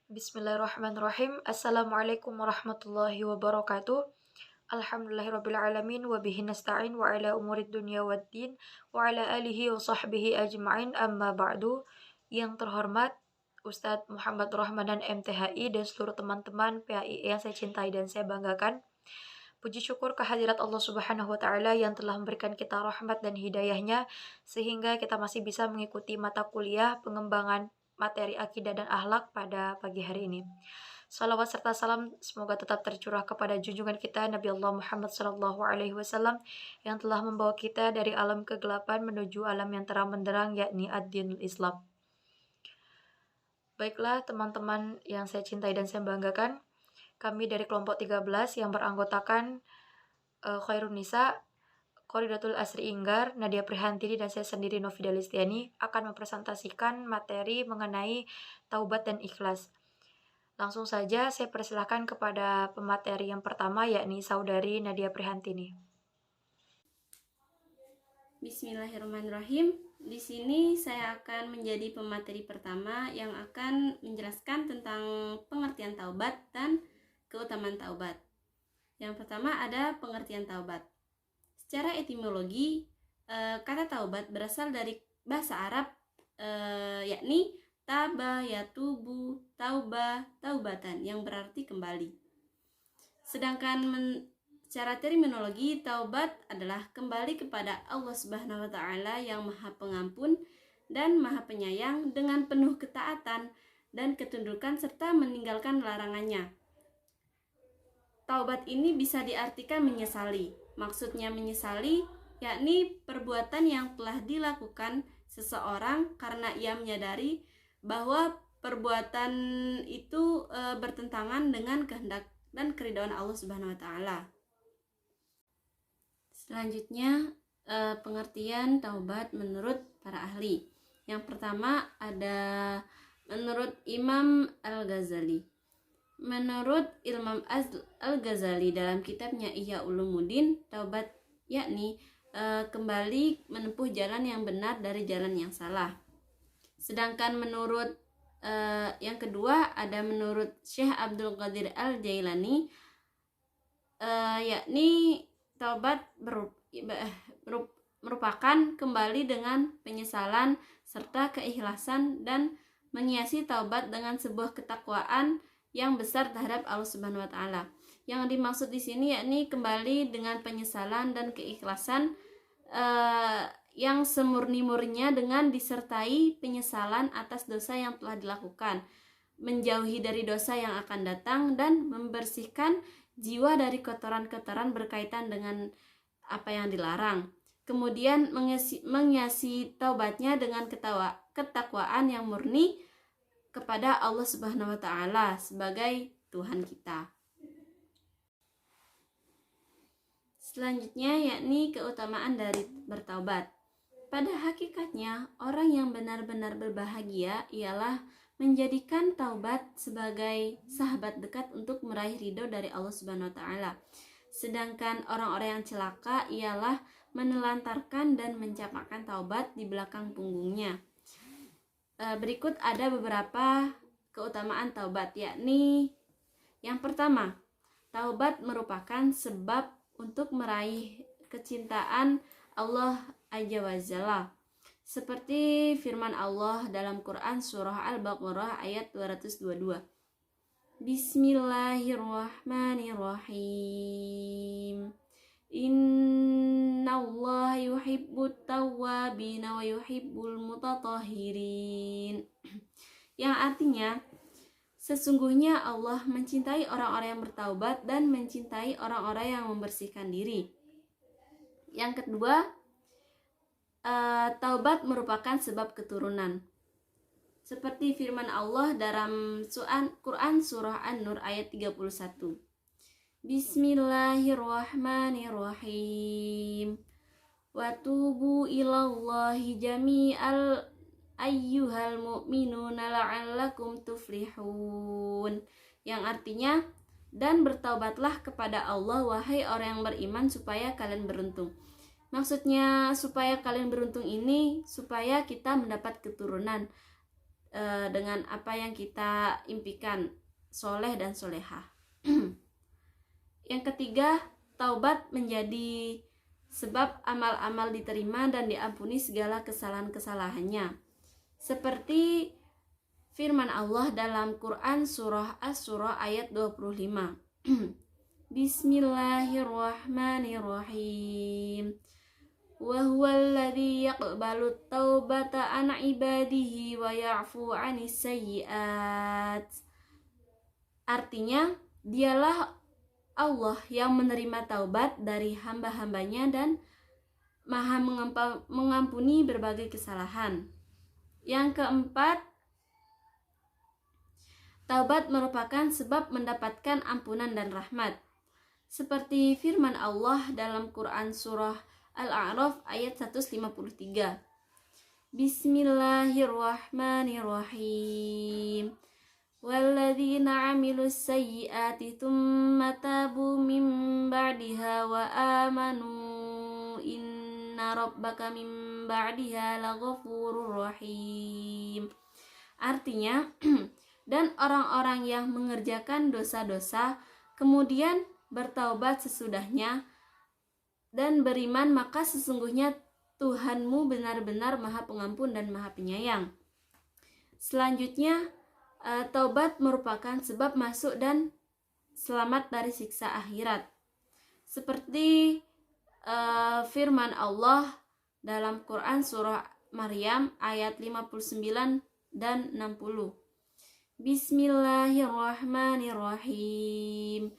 Bismillahirrahmanirrahim. Assalamualaikum warahmatullahi wabarakatuh. Alhamdulillahirrabbilalamin wa bihi nasta'in wa ala umurid dunya waddin wa ala alihi wa sahbihi ajma'in amma ba'du. Yang terhormat Ustadz Muhammad Rahmanan MTHI dan seluruh teman-teman PAI yang saya cintai dan saya banggakan. Puji syukur kehadirat Allah Subhanahu wa Ta'ala yang telah memberikan kita rahmat dan hidayahnya sehingga kita masih bisa mengikuti mata kuliah pengembangan materi akidah dan akhlak pada pagi hari ini. Salawat serta salam semoga tetap tercurah kepada junjungan kita Nabi Allah Muhammad SAW yang telah membawa kita dari alam kegelapan menuju alam yang terang benderang, yakni ad-dinul Islam. Baiklah teman-teman yang saya cintai dan saya banggakan, kami dari kelompok 13 yang beranggotakan Khairun Nisa, Qoridatul Asri Inggar, Nadia Prihantini, dan saya sendiri Novida Listiani akan mempresentasikan materi mengenai taubat dan ikhlas. Langsung saja saya persilahkan kepada pemateri yang pertama, yakni Saudari Nadia Prihantini. Bismillahirrahmanirrahim. Di sini saya akan menjadi pemateri pertama yang akan menjelaskan tentang pengertian taubat dan keutamaan taubat. Yang pertama ada pengertian taubat. Secara etimologi, kata taubat berasal dari bahasa Arab, yakni taba, yatubu, tauba, taubatan, yang berarti kembali. Sedangkan secara terminologi, taubat adalah kembali kepada Allah Subhanahu wa Ta'ala yang Maha Pengampun dan Maha Penyayang dengan penuh ketaatan dan ketundukan serta meninggalkan larangannya. Taubat ini bisa diartikan menyesali. Maksudnya menyesali, yakni perbuatan yang telah dilakukan seseorang karena ia menyadari bahwa perbuatan itu bertentangan dengan kehendak dan keridhaan Allah Subhanahu wa Ta'ala. Selanjutnya, pengertian taubat menurut para ahli. Yang pertama ada menurut Imam Al-Ghazali. Menurut Imam Al-Ghazali dalam kitabnya Ihya Ulumuddin, taubat yakni kembali menempuh jalan yang benar dari jalan yang salah. Sedangkan menurut yang kedua ada menurut Syekh Abdul Qadir Al-Jailani, yakni taubat merupakan kembali dengan penyesalan serta keikhlasan dan menghiasi taubat dengan sebuah ketakwaan yang besar terhadap Allah Subhanahu wa Ta'ala. Yang dimaksud di sini yakni kembali dengan penyesalan dan keikhlasan yang semurni-murninya dengan disertai penyesalan atas dosa yang telah dilakukan, menjauhi dari dosa yang akan datang dan membersihkan jiwa dari kotoran-kotoran berkaitan dengan apa yang dilarang. Kemudian menghiasi taubatnya dengan ketakwaan yang murni kepada Allah Subhanahu wa Ta'ala sebagai Tuhan kita. Selanjutnya yakni keutamaan dari bertaubat. Pada hakikatnya, orang yang benar-benar berbahagia ialah menjadikan taubat sebagai sahabat dekat untuk meraih ridho dari Allah Subhanahu wa Ta'ala. Sedangkan orang-orang yang celaka ialah menelantarkan dan mencampakkan taubat di belakang punggungnya. Berikut ada beberapa keutamaan taubat, yakni yang pertama, taubat merupakan sebab untuk meraih kecintaan Allah Azza wa Jalla. Seperti firman Allah dalam Quran surah Al-Baqarah ayat 222. Bismillahirrahmanirrahim. Innallaha yuhibbut tawwabin wa yuhibbul mutatahhirin. Yang artinya, sesungguhnya Allah mencintai orang-orang yang bertaubat dan mencintai orang-orang yang membersihkan diri. Yang kedua, taubat merupakan sebab keturunan. Seperti firman Allah dalam Quran surah An-Nur ayat 31. Bismillahirrahmanirrahim. Wa tubu ilallahi jami'al ayyuhal mu'minuna la'allakum tuflihun. Yang artinya, dan bertaubatlah kepada Allah wahai orang yang beriman supaya kalian beruntung. Maksudnya supaya kalian beruntung ini supaya kita mendapat keturunan. dengan apa yang kita impikan, soleh dan solehah. Yang ketiga, taubat menjadi sebab amal-amal diterima dan diampuni segala kesalahan-kesalahannya. Seperti firman Allah dalam Quran surah As-Surah ayat 25. Bismillahirrahmanirrahim. Wa huwallazi yaqbalu taubata an ibadihi wa ya'fu 'anis sayyi'at. Artinya, dialah Allah yang menerima taubat dari hamba-hambanya dan maha mengampuni berbagai kesalahan. Yang keempat, taubat merupakan sebab mendapatkan ampunan dan rahmat. Seperti firman Allah dalam Quran surah Al-A'raf ayat 153. Bismillahirrahmanirrahim. Walladzina 'amilus sayyi'ati tsumma tabu min ba'diha wa amanu inna rabbaka min ba'diha laghafurur rahim. Artinya, dan orang-orang yang mengerjakan dosa-dosa kemudian bertaubat sesudahnya dan beriman, maka sesungguhnya Tuhanmu benar-benar Maha Pengampun dan Maha Penyayang. Selanjutnya, taubat merupakan sebab masuk dan selamat dari siksa akhirat. Seperti firman Allah dalam Quran surah Maryam ayat 59 dan 60. Bismillahirrahmanirrahim.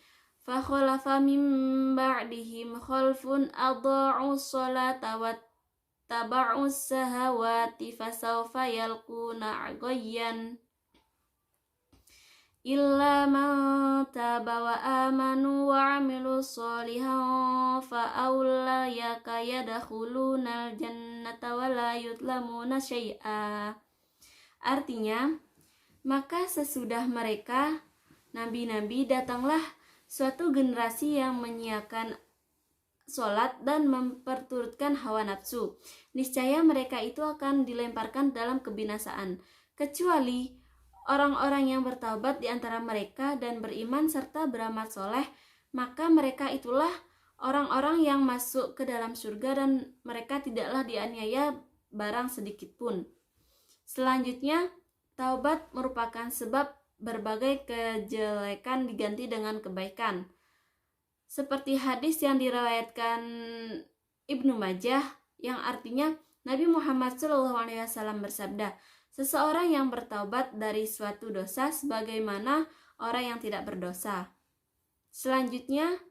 Fa khalafa min ba'dihim khalfun adha'us salata wattaba'us sahawati fasawfa yalquna ghayyan illa man taba wa amanu wa 'amilus sholihan fa aulaika yadkhulunal jannata wa la yudlamuna syai'a. Artinya, maka sesudah mereka nabi-nabi datanglah suatu generasi yang menyiakan sholat dan memperturutkan hawa nafsu. Niscaya mereka itu akan dilemparkan dalam kebinasaan, kecuali orang-orang yang bertaubat di antara mereka dan beriman serta beramal soleh, maka mereka itulah orang-orang yang masuk ke dalam surga dan mereka tidaklah dianiaya barang sedikit pun. Selanjutnya, taubat merupakan sebab berbagai kejelekan diganti dengan kebaikan. Seperti hadis yang diriwayatkan Ibnu Majah yang artinya Nabi Muhammad SAW bersabda, seseorang yang bertaubat dari suatu dosa sebagaimana orang yang tidak berdosa. Selanjutnya,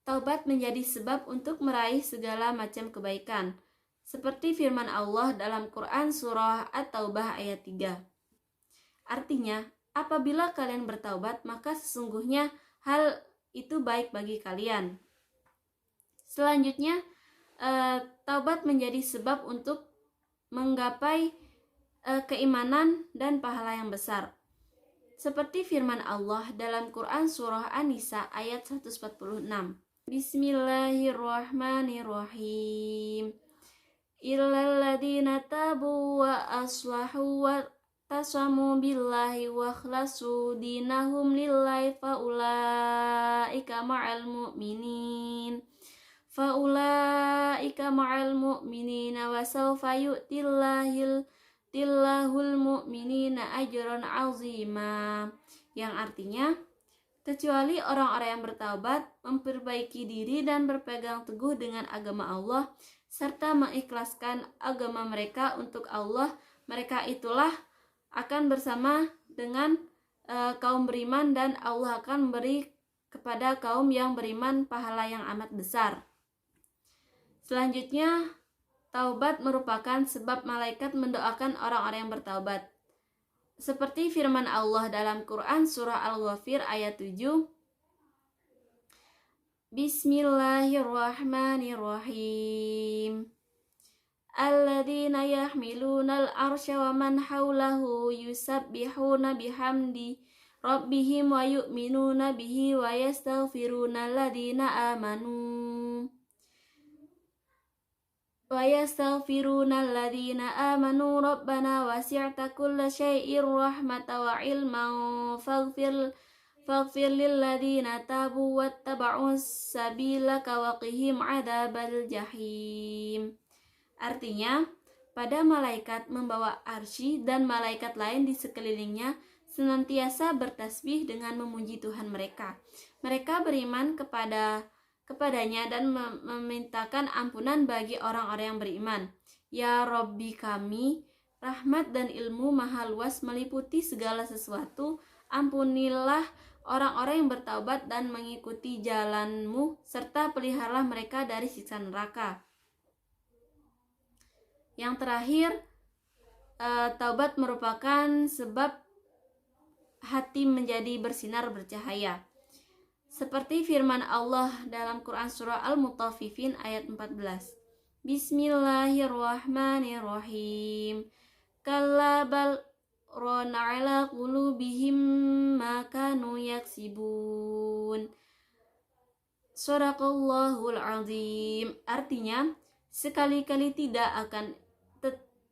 taubat menjadi sebab untuk meraih segala macam kebaikan. Seperti firman Allah dalam Quran surah At-Taubah ayat 3. Artinya, apabila kalian bertaubat, maka sesungguhnya hal itu baik bagi kalian. Selanjutnya, taubat menjadi sebab untuk menggapai keimanan dan pahala yang besar. Seperti firman Allah dalam Quran surah An-Nisa ayat 146. Bismillahirrahmanirrahim. Illal ladzina tabu wa aslahu wa tasamu billahi wa akhlasu dinahum lillahi faulaika ma'al mu'minin wa sawfa yu'tillahul mu'minina ajran 'azima. Yang artinya, kecuali orang-orang yang bertaubat, memperbaiki diri dan berpegang teguh dengan agama Allah serta mengikhlaskan agama mereka untuk Allah, mereka itulah akan bersama dengan kaum beriman dan Allah akan memberi kepada kaum yang beriman pahala yang amat besar. Selanjutnya, taubat merupakan sebab malaikat mendoakan orang-orang yang bertaubat. Seperti firman Allah dalam Quran surah Al-Ghafir ayat 7. Bismillahirrahmanirrahim. Alladzina yahmilunal arsya wa man hawlahu yusabbihuna bihamdi rabbihim wa yu'minuna bihi wa yastaghfiruna alladzina amanu. ويستغفرون الذين آمنوا ربنا وسعت كل شيء رحمة وعلما فاغفر للذين تابوا واتبعوا سبيلك وقهم عذاب الجحيم. Artinya, pada malaikat membawa arsy dan malaikat lain di sekelilingnya senantiasa bertasbih dengan memuji Tuhan mereka. Mereka beriman kepadanya dan memintakan ampunan bagi orang-orang yang beriman. Ya Robbi kami, rahmat dan ilmu maha luas meliputi segala sesuatu. Ampunilah orang-orang yang bertaubat dan mengikuti jalanmu, serta peliharalah mereka dari siksa neraka. Yang terakhir, taubat merupakan sebab hati menjadi bersinar bercahaya. Seperti firman Allah dalam Quran surah Al-Mutaffifin ayat 14. Bismillahirrahmanirrahim. Kalla bal rana ala qulubihim ma kanu yaksibun. Shadaqallahul azim. Artinya, sekali-kali tidak akan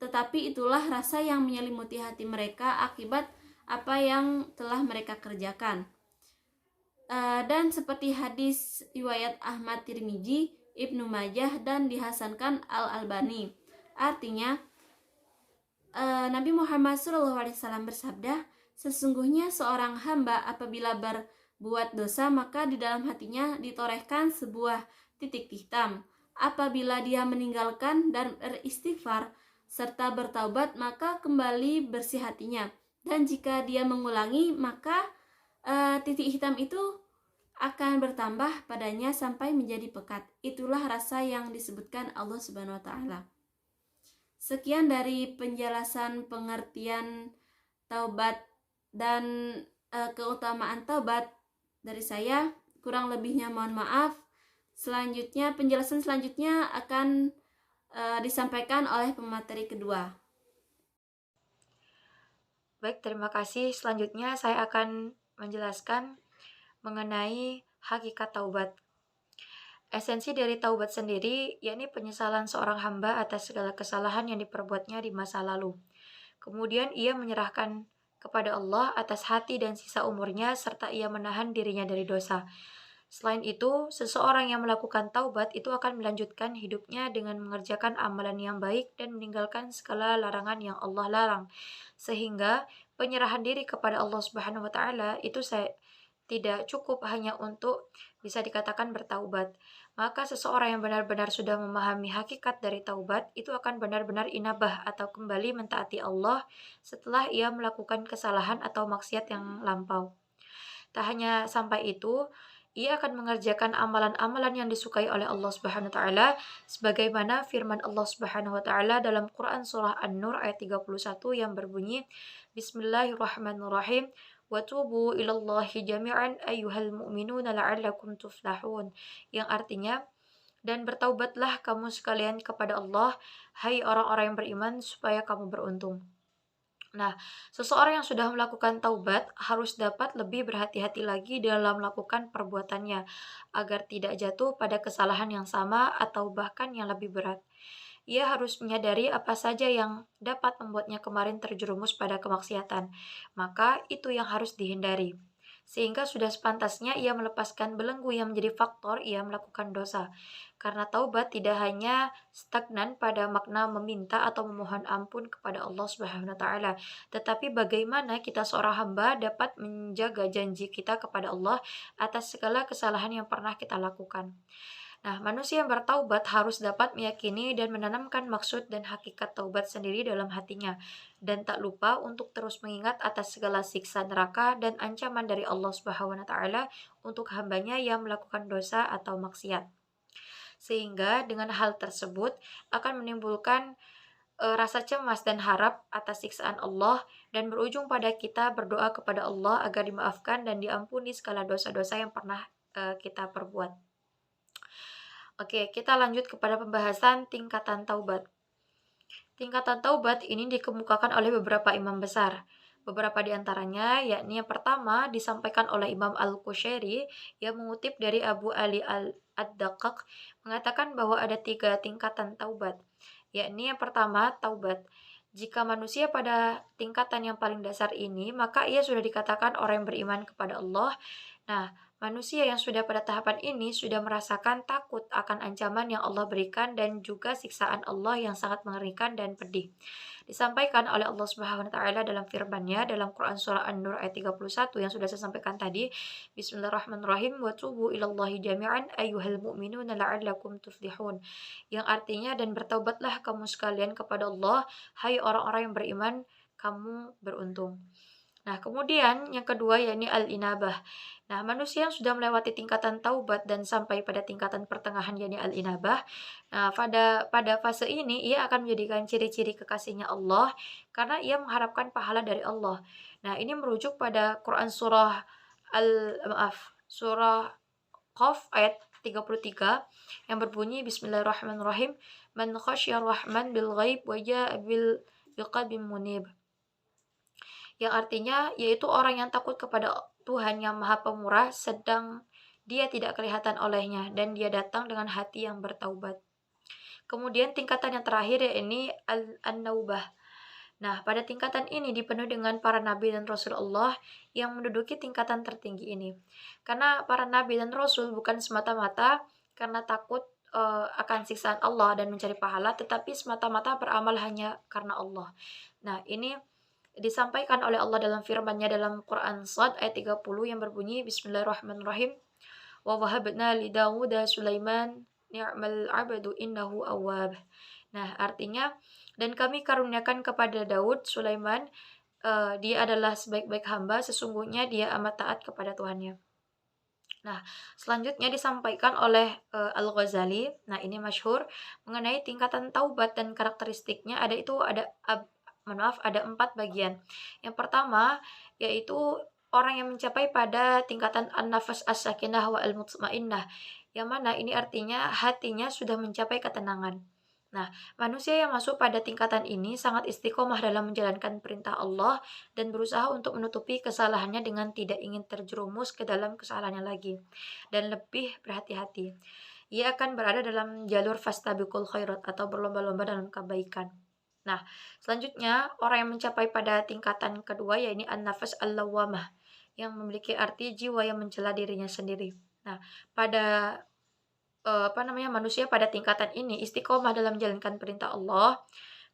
tetapi itulah rasa yang menyelimuti hati mereka akibat apa yang telah mereka kerjakan. Dan seperti hadis riwayat Ahmad Tirmizi, Ibnu Majah dan dihasankan Al-Albani. Artinya, Nabi Muhammad SAW bersabda, sesungguhnya seorang hamba apabila berbuat dosa maka di dalam hatinya ditorehkan sebuah titik hitam. Apabila dia meninggalkan dan beristighfar serta bertaubat maka kembali bersih hatinya. Dan jika dia mengulangi maka titik hitam itu akan bertambah padanya sampai menjadi pekat. Itulah rasa yang disebutkan Allah Subhanahu wa taala. Sekian dari penjelasan pengertian taubat dan keutamaan taubat dari saya. Kurang lebihnya mohon maaf. Selanjutnya, penjelasan selanjutnya akan disampaikan oleh pemateri kedua. Baik, terima kasih. Selanjutnya saya akan menjelaskan mengenai hakikat taubat. Esensi dari taubat sendiri yakni penyesalan seorang hamba atas segala kesalahan yang diperbuatnya di masa lalu. Kemudian ia menyerahkan kepada Allah atas hati dan sisa umurnya serta ia menahan dirinya dari dosa. Selain itu, seseorang yang melakukan taubat itu akan melanjutkan hidupnya dengan mengerjakan amalan yang baik dan meninggalkan segala larangan yang Allah larang. Sehingga penyerahan diri kepada Allah Subhanahu wa taala itu tidak cukup hanya untuk bisa dikatakan bertaubat. Maka seseorang yang benar-benar sudah memahami hakikat dari taubat itu akan benar-benar inabah atau kembali mentaati Allah setelah ia melakukan kesalahan atau maksiat yang lampau. Tak hanya sampai itu, ia akan mengerjakan amalan-amalan yang disukai oleh Allah Subhanahu wa taala sebagaimana firman Allah Subhanahu wa taala dalam Quran surah An-Nur ayat 31 yang berbunyi Bismillahirrahmanirrahim wa tubu ilallahi jami'an ayyuhal mu'minuna la'allakum tuflahun, yang artinya dan bertaubatlah kamu sekalian kepada Allah hai orang-orang yang beriman supaya kamu beruntung. Nah, seseorang yang sudah melakukan taubat harus dapat lebih berhati-hati lagi dalam melakukan perbuatannya agar tidak jatuh pada kesalahan yang sama atau bahkan yang lebih berat. Ia harus menyadari apa saja yang dapat membuatnya kemarin terjerumus pada kemaksiatan, maka itu yang harus dihindari. Sehingga sudah sepantasnya ia melepaskan belenggu yang menjadi faktor ia melakukan dosa. Karena taubat tidak hanya stagnan pada makna meminta atau memohon ampun kepada Allah Subhanahu wa taala, tetapi bagaimana kita seorang hamba dapat menjaga janji kita kepada Allah atas segala kesalahan yang pernah kita lakukan. Nah, manusia yang bertaubat harus dapat meyakini dan menanamkan maksud dan hakikat taubat sendiri dalam hatinya, dan tak lupa untuk terus mengingat atas segala siksa neraka dan ancaman dari Allah Subhanahu wa taala untuk hambanya yang melakukan dosa atau maksiat. Sehingga dengan hal tersebut akan menimbulkan rasa cemas dan harap atas siksaan Allah dan berujung pada kita berdoa kepada Allah agar dimaafkan dan diampuni segala dosa-dosa yang pernah kita perbuat. Oke, kita lanjut kepada pembahasan tingkatan taubat. Tingkatan taubat ini dikemukakan oleh beberapa imam besar. Beberapa di antaranya, yakni yang pertama disampaikan oleh Imam Al-Qushairi yang mengutip dari Abu Ali Ad-Daqqaq mengatakan bahwa ada 3 tingkatan taubat, yakni yang pertama taubat. Jika manusia pada tingkatan yang paling dasar ini, maka ia sudah dikatakan orang yang beriman kepada Allah. Nah, manusia yang sudah pada tahapan ini sudah merasakan takut akan ancaman yang Allah berikan dan juga siksaan Allah yang sangat mengerikan dan pedih. Disampaikan oleh Allah Subhanahu wa taala dalam firman-Nya dalam Quran surah An-Nur ayat 31 yang sudah saya sampaikan tadi. Bismillahirrahmanirrahim. Wa tubu ilallahi jami'an ayyuhal mu'minuna la'allakum tuflihun. Yang artinya, dan bertaubatlah kamu sekalian kepada Allah, hai orang-orang yang beriman, kamu beruntung. Nah, kemudian yang kedua yakni al-inabah. Nah, manusia yang sudah melewati tingkatan taubat dan sampai pada tingkatan pertengahan yakni al-inabah. Nah, pada fase ini ia akan menjadikan ciri-ciri kekasihnya Allah karena ia mengharapkan pahala dari Allah. Nah, ini merujuk pada Quran surah Qaf ayat 33 yang berbunyi Bismillahirrahmanirrahim. Man khasyar rahman bil ghaib wa ja'a bil biqalbin munib. Yang artinya yaitu orang yang takut kepada Tuhan yang Maha Pemurah sedang dia tidak kelihatan olehnya dan dia datang dengan hati yang bertaubat. Kemudian tingkatan yang terakhir yakni an-naubah. Nah, pada tingkatan ini dipenuhi dengan para nabi dan rasul Allah yang menduduki tingkatan tertinggi ini. Karena para nabi dan rasul bukan semata-mata karena takut akan siksaan Allah dan mencari pahala, tetapi semata-mata beramal hanya karena Allah. Nah, ini disampaikan oleh Allah dalam firman-Nya dalam Quran Shad ayat 30 yang berbunyi Bismillahirrahmanirrahim. Wa wahabna li Dawuda Sulaiman ni'mal 'abdu innahu awwab. Nah, artinya dan kami karuniakan kepada Daud Sulaiman, dia adalah sebaik-baik hamba, sesungguhnya dia amat taat kepada Tuhannya. Nah, selanjutnya disampaikan oleh Al-Ghazali. Nah, ini masyhur mengenai tingkatan taubat dan karakteristiknya ada 4 bagian. Yang pertama yaitu orang yang mencapai pada tingkatan an-nafas as-sakinah wa al-mutmainnah, yang mana ini artinya hatinya sudah mencapai ketenangan. Nah, manusia yang masuk pada tingkatan ini sangat istiqomah dalam menjalankan perintah Allah dan berusaha untuk menutupi kesalahannya dengan tidak ingin terjerumus ke dalam kesalahannya lagi dan lebih berhati-hati. Ia akan berada dalam jalur fastabiqul khairat atau berlomba-lomba dalam kebaikan. Nah, selanjutnya orang yang mencapai pada tingkatan kedua yaitu an-nafas al-lawwamah yang memiliki arti jiwa yang mencela dirinya sendiri. Nah, pada manusia pada tingkatan ini istiqomah dalam menjalankan perintah Allah,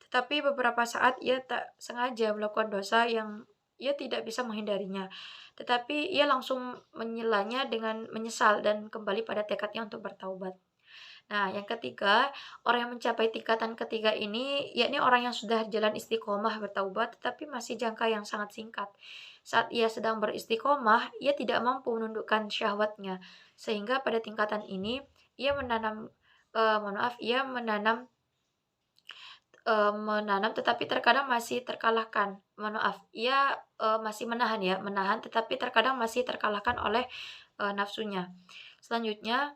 tetapi beberapa saat ia tak sengaja melakukan dosa yang ia tidak bisa menghindarinya, tetapi ia langsung menyelanya dengan menyesal dan kembali pada tekadnya untuk bertaubat. Nah, yang ketiga, orang yang mencapai tingkatan ketiga ini, yakni orang yang sudah jalan istiqomah bertaubat, tetapi masih jangka yang sangat singkat. Saat ia sedang beristiqomah, ia tidak mampu menundukkan syahwatnya, sehingga pada tingkatan ini ia menanam, menanam, tetapi terkadang masih terkalahkan. Ia masih menahan, tetapi terkadang masih terkalahkan oleh nafsunya. Selanjutnya,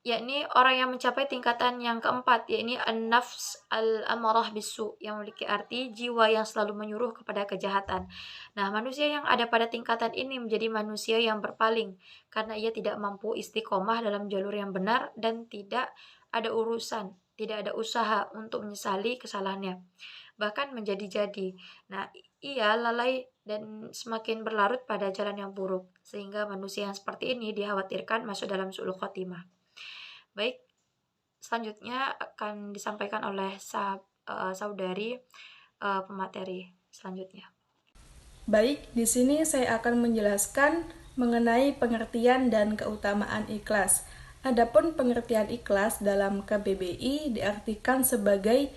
yakni orang yang mencapai tingkatan yang keempat, yakni an-nafs al-amarah bisu, yang memiliki arti jiwa yang selalu menyuruh kepada kejahatan. Nah, manusia yang ada pada tingkatan ini menjadi manusia yang berpaling karena ia tidak mampu istiqomah dalam jalur yang benar dan tidak ada usaha untuk menyesali kesalahannya, bahkan menjadi-jadi. Nah, ia lalai dan semakin berlarut pada jalan yang buruk, sehingga manusia yang seperti ini dikhawatirkan masuk dalam su'ul khotimah. Baik, selanjutnya akan disampaikan oleh saudari pemateri selanjutnya. Baik, di sini saya akan menjelaskan mengenai pengertian dan keutamaan ikhlas. Adapun pengertian ikhlas dalam KBBI diartikan sebagai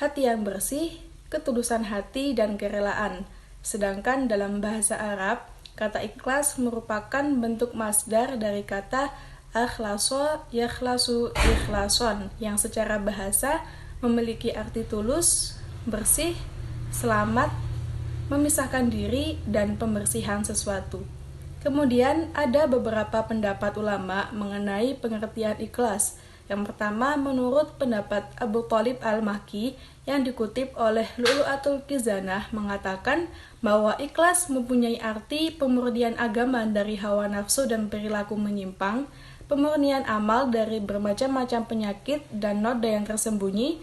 hati yang bersih, ketulusan hati dan kerelaan. Sedangkan dalam bahasa Arab, kata ikhlas merupakan bentuk masdar dari kata akhlaso yakhlasu ikhlason yang secara bahasa memiliki arti tulus, bersih, selamat, memisahkan diri, dan pembersihan sesuatu. Kemudian ada beberapa pendapat ulama mengenai pengertian ikhlas. Yang pertama menurut pendapat Abu Thalib al-Makki yang dikutip oleh Lu'lu'atul Khizanah mengatakan bahwa ikhlas mempunyai arti pemurnian agama dari hawa nafsu dan perilaku menyimpang, pemurnian amal dari bermacam-macam penyakit dan noda yang tersembunyi,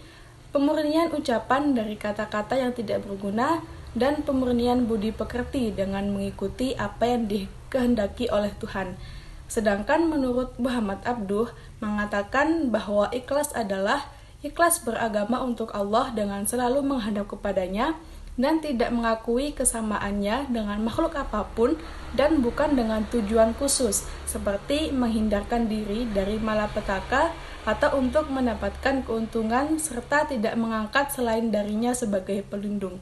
pemurnian ucapan dari kata-kata yang tidak berguna, dan pemurnian budi pekerti dengan mengikuti apa yang dikehendaki oleh Tuhan. Sedangkan menurut Muhammad Abduh mengatakan bahwa ikhlas adalah ikhlas beragama untuk Allah dengan selalu menghadap kepadanya dan tidak mengakui kesamaannya dengan makhluk apapun dan bukan dengan tujuan khusus seperti menghindarkan diri dari malapetaka atau untuk mendapatkan keuntungan serta tidak mengangkat selain darinya sebagai pelindung.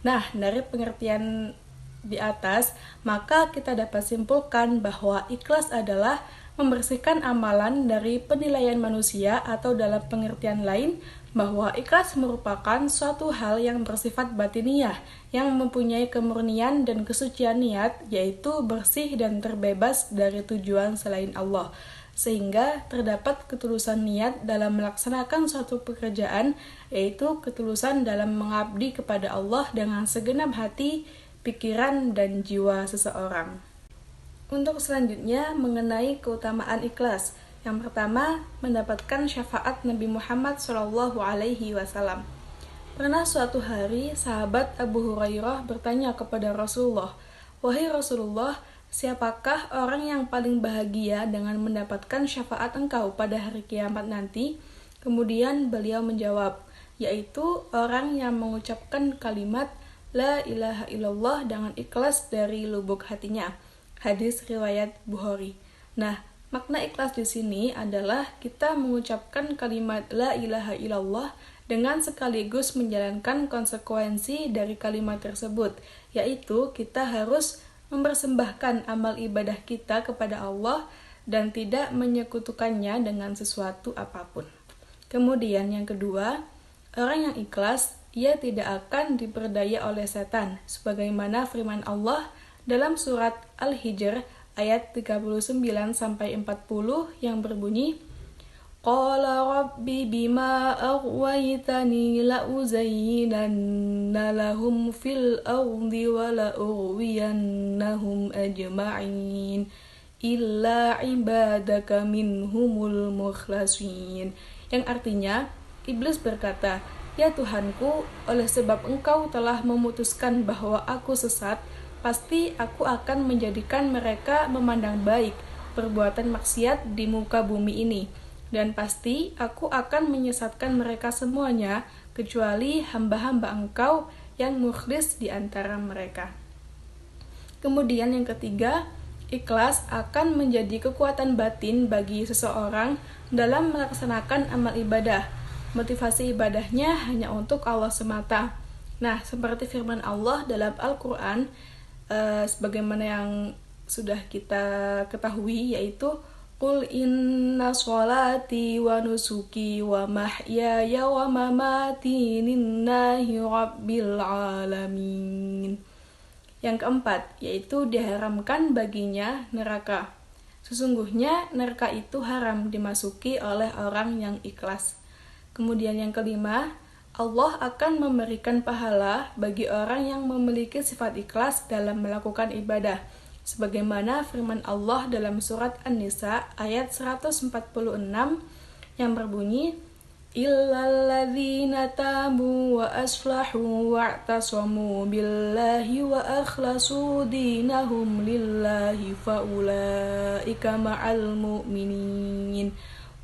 Nah, dari pengertian di atas, maka kita dapat simpulkan bahwa ikhlas adalah membersihkan amalan dari penilaian manusia atau dalam pengertian lain bahwa ikhlas merupakan suatu hal yang bersifat batiniah yang mempunyai kemurnian dan kesucian niat, yaitu bersih dan terbebas dari tujuan selain Allah, sehingga terdapat ketulusan niat dalam melaksanakan suatu pekerjaan, yaitu ketulusan dalam mengabdi kepada Allah dengan segenap hati, pikiran, dan jiwa seseorang. Untuk selanjutnya mengenai keutamaan ikhlas. Yang pertama, mendapatkan syafaat Nabi Muhammad SAW. Pernah suatu hari, sahabat Abu Hurairah bertanya kepada Rasulullah, "Wahai Rasulullah, siapakah orang yang paling bahagia dengan mendapatkan syafaat engkau pada hari kiamat nanti?" Kemudian beliau menjawab, yaitu orang yang mengucapkan kalimat La ilaha illallah dengan ikhlas dari lubuk hatinya. Hadis riwayat Bukhari. Nah, makna ikhlas di sini adalah kita mengucapkan kalimat La ilaha illallah dengan sekaligus menjalankan konsekuensi dari kalimat tersebut, yaitu kita harus mempersembahkan amal ibadah kita kepada Allah dan tidak menyekutukannya dengan sesuatu apapun. Kemudian yang kedua, orang yang ikhlas, ia tidak akan diperdaya oleh setan, sebagaimana firman Allah dalam surat Al-Hijr ayat 39-40 yang berbunyi, Qala rabbi bima aghwaytani la'uzayyinanna lahum fil ardi wa la'ughwiyannahum ajma'in illa ibadaka minhumul mukhlasin. Yang artinya, iblis berkata, "Ya Tuhanku, oleh sebab engkau telah memutuskan bahwa aku sesat, pasti aku akan menjadikan mereka memandang baik perbuatan maksiat di muka bumi ini, dan pasti aku akan menyesatkan mereka semuanya, kecuali hamba-hamba engkau yang mukhlis di antara mereka." Kemudian yang ketiga, ikhlas akan menjadi kekuatan batin bagi seseorang dalam melaksanakan amal ibadah. Motivasi ibadahnya hanya untuk Allah semata. Nah, seperti firman Allah dalam Al-Quran, sebagaimana yang sudah kita ketahui, yaitu Qul inna sholati wa nusuki wa mahyaya wa mamati lillahi rabbil alamin. Yang keempat, yaitu diharamkan baginya neraka. Sesungguhnya neraka itu haram dimasuki oleh orang yang ikhlas. Kemudian yang kelima, Allah akan memberikan pahala bagi orang yang memiliki sifat ikhlas dalam melakukan ibadah, sebagaimana firman Allah dalam surat An-Nisa ayat 146 yang berbunyi, Illalladzina tabu wa aslahu wa'tasamu billahi wa akhlasu dinahum lillahi faulaika ma'al mu'minin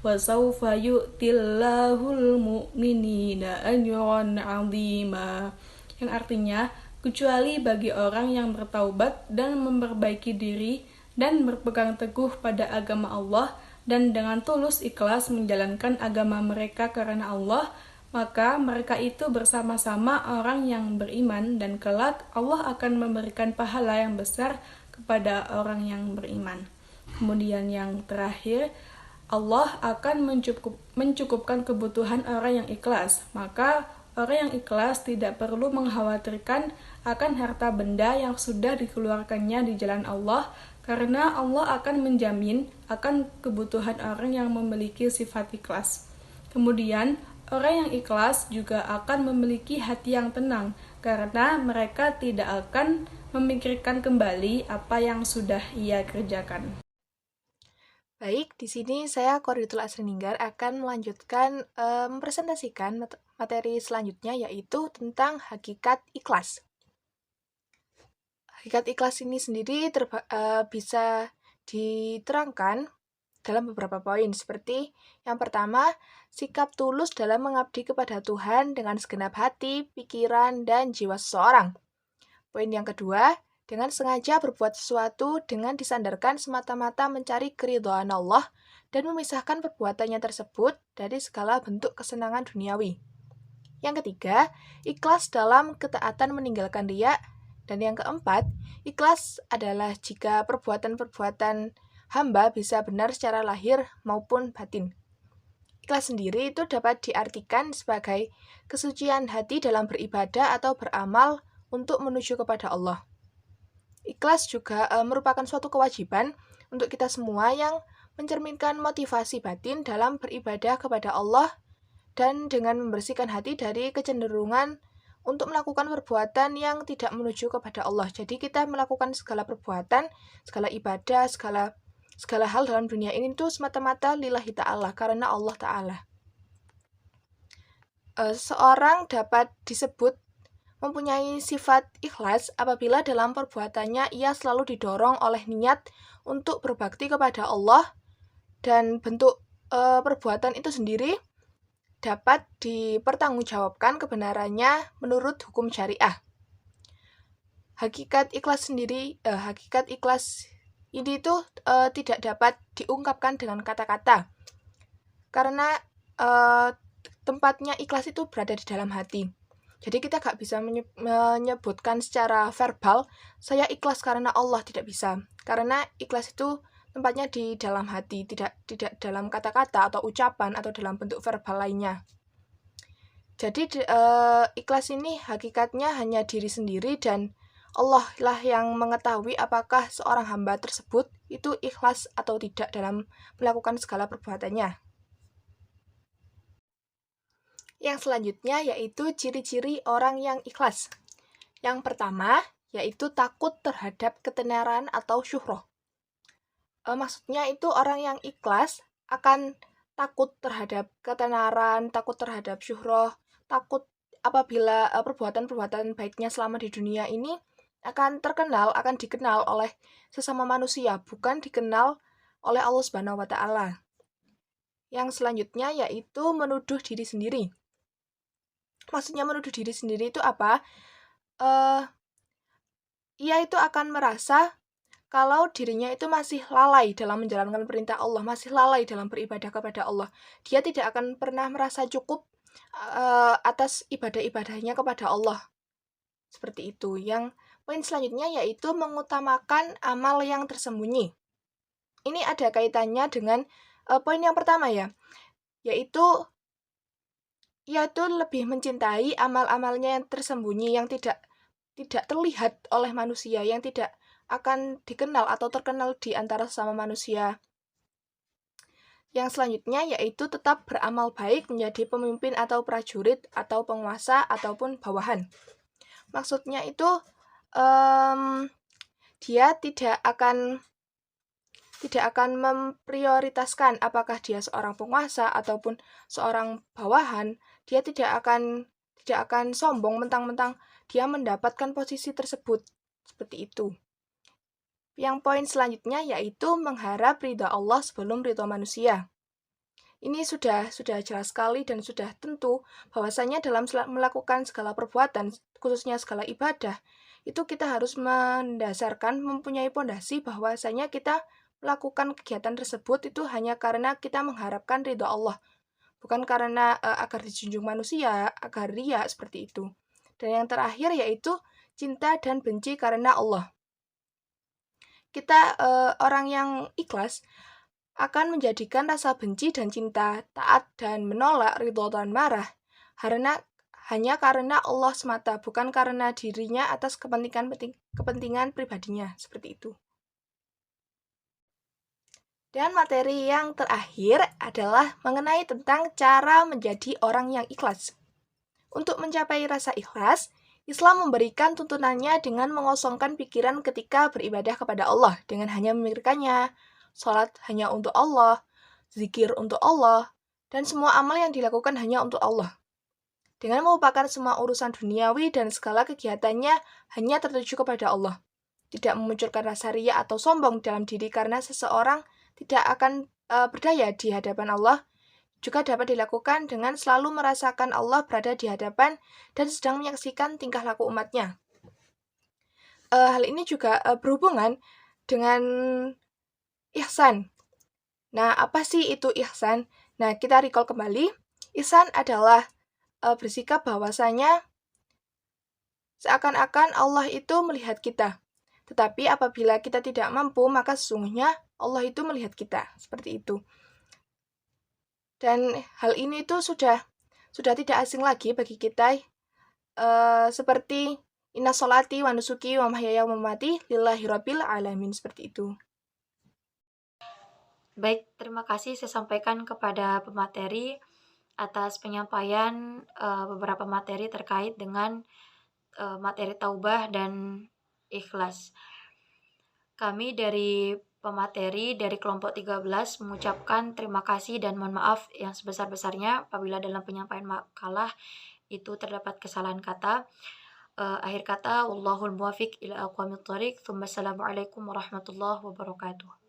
wa sawfa yu'tillahul mu'minina ajran 'azima. Yang artinya, kecuali bagi orang yang bertaubat dan memperbaiki diri dan berpegang teguh pada agama Allah dan dengan tulus ikhlas menjalankan agama mereka karena Allah, maka mereka itu bersama-sama orang yang beriman dan kelak Allah akan memberikan pahala yang besar kepada orang yang beriman. Kemudian yang terakhir, Allah akan mencukupkan kebutuhan orang yang ikhlas, maka orang yang ikhlas tidak perlu mengkhawatirkan akan harta benda yang sudah dikeluarkannya di jalan Allah, karena Allah akan menjamin akan kebutuhan orang yang memiliki sifat ikhlas. Kemudian, orang yang ikhlas juga akan memiliki hati yang tenang, karena mereka tidak akan memikirkan kembali apa yang sudah ia kerjakan. Baik, di sini saya Kordatul Asrininggar akan melanjutkan mempresentasikan materi selanjutnya, yaitu tentang hakikat ikhlas. Hakikat ikhlas ini sendiri bisa diterangkan dalam beberapa poin, seperti yang pertama, sikap tulus dalam mengabdi kepada Tuhan dengan segenap hati, pikiran, dan jiwa seseorang. Poin yang kedua, dengan sengaja berbuat sesuatu dengan disandarkan semata-mata mencari keridhaan Allah dan memisahkan perbuatannya tersebut dari segala bentuk kesenangan duniawi. Yang ketiga, ikhlas dalam ketaatan meninggalkan riya. Dan yang keempat, ikhlas adalah jika perbuatan-perbuatan hamba bisa benar secara lahir maupun batin. Ikhlas sendiri itu dapat diartikan sebagai kesucian hati dalam beribadah atau beramal untuk menuju kepada Allah. Ikhlas juga merupakan suatu kewajiban untuk kita semua yang mencerminkan motivasi batin dalam beribadah kepada Allah dan dengan membersihkan hati dari kecenderungan untuk melakukan perbuatan yang tidak menuju kepada Allah. Jadi kita melakukan segala perbuatan, segala ibadah, segala hal dalam dunia ini itu semata-mata lillahi ta'ala, karena Allah ta'ala. Seorang dapat disebut mempunyai sifat ikhlas apabila dalam perbuatannya ia selalu didorong oleh niat untuk berbakti kepada Allah, dan bentuk perbuatan itu sendiri dapat dipertanggungjawabkan kebenarannya menurut hukum syariah. Hakikat ikhlas ini tuh tidak dapat diungkapkan dengan kata-kata, karena tempatnya ikhlas itu berada di dalam hati. Jadi kita gak bisa menyebutkan secara verbal, saya ikhlas karena Allah, tidak bisa. Karena ikhlas itu tempatnya di dalam hati, tidak dalam kata-kata atau ucapan atau dalam bentuk verbal lainnya. Jadi ikhlas ini hakikatnya hanya diri sendiri, dan Allah lah yang mengetahui apakah seorang hamba tersebut itu ikhlas atau tidak dalam melakukan segala perbuatannya. Yang selanjutnya yaitu ciri-ciri orang yang ikhlas. Yang pertama yaitu takut terhadap ketenaran atau syuhroh. Maksudnya itu orang yang ikhlas akan takut terhadap ketenaran, takut terhadap syuhroh, takut apabila perbuatan-perbuatan baiknya selama di dunia ini akan dikenal oleh sesama manusia, bukan dikenal oleh Allah Subhanahu wa Ta'ala. Yang selanjutnya yaitu menuduh diri sendiri. Maksudnya menuduh diri sendiri itu apa? Ia itu akan merasa kalau dirinya itu masih lalai dalam menjalankan perintah Allah, masih lalai dalam beribadah kepada Allah. Dia tidak akan pernah merasa cukup atas ibadah-ibadahnya kepada Allah. Seperti itu. Yang poin selanjutnya yaitu mengutamakan amal yang tersembunyi. Ini ada kaitannya dengan poin yang pertama ya, yaitu ia itu lebih mencintai amal-amalnya yang tersembunyi, yang tidak terlihat oleh manusia, yang tidak akan dikenal atau terkenal di antara sesama manusia. Yang selanjutnya yaitu tetap beramal baik menjadi pemimpin atau prajurit atau penguasa ataupun bawahan. Maksudnya itu dia tidak akan memprioritaskan apakah dia seorang penguasa ataupun seorang bawahan. Dia tidak akan sombong mentang-mentang dia mendapatkan posisi tersebut. Seperti itu. Yang poin selanjutnya yaitu mengharap ridha Allah sebelum ridha manusia. Ini sudah jelas sekali dan sudah tentu bahwasanya dalam melakukan segala perbuatan, khususnya segala ibadah, itu kita harus mendasarkan, mempunyai pondasi bahwasanya kita melakukan kegiatan tersebut itu hanya karena kita mengharapkan ridha Allah, bukan karena agar dijunjung manusia, agar riya, seperti itu. Dan yang terakhir yaitu cinta dan benci karena Allah. Kita orang yang ikhlas akan menjadikan rasa benci dan cinta, taat dan menolak, ridho dan marah hanya karena Allah semata, bukan karena dirinya atas kepentingan pribadinya, seperti itu. Dan materi yang terakhir adalah mengenai tentang cara menjadi orang yang ikhlas. Untuk mencapai rasa ikhlas, Islam memberikan tuntunannya dengan mengosongkan pikiran ketika beribadah kepada Allah, dengan hanya memikirkannya, Salat hanya untuk Allah, zikir untuk Allah, dan semua amal yang dilakukan hanya untuk Allah. Dengan melupakan semua urusan duniawi dan segala kegiatannya hanya tertuju kepada Allah. Tidak memunculkan rasa riya atau sombong dalam diri karena seseorang tidak akan berdaya di hadapan Allah, juga dapat dilakukan dengan selalu merasakan Allah berada di hadapan dan sedang menyaksikan tingkah laku umatnya. Hal ini juga berhubungan dengan ihsan. Nah, apa sih itu ihsan? Nah, kita recall kembali. Ihsan adalah bersikap bahwasanya seakan-akan Allah itu melihat kita. Tetapi apabila kita tidak mampu, maka sesungguhnya Allah itu melihat kita. Seperti itu. Dan hal ini itu sudah tidak asing lagi bagi kita. Seperti inna sholati wa nusuki wa mahyaya wa mamati lillahi rabbil alamin. Seperti itu. Baik, terima kasih saya sampaikan kepada pemateri atas penyampaian beberapa materi terkait dengan materi taubah dan ikhlas. Kami dari pemateri dari kelompok 13 mengucapkan terima kasih dan mohon maaf yang sebesar-besarnya apabila dalam penyampaian makalah itu terdapat kesalahan kata. Akhir kata, wallahul muwafiq ila aqwamit thoriq. Assalamualaikum warahmatullahi wabarakatuh.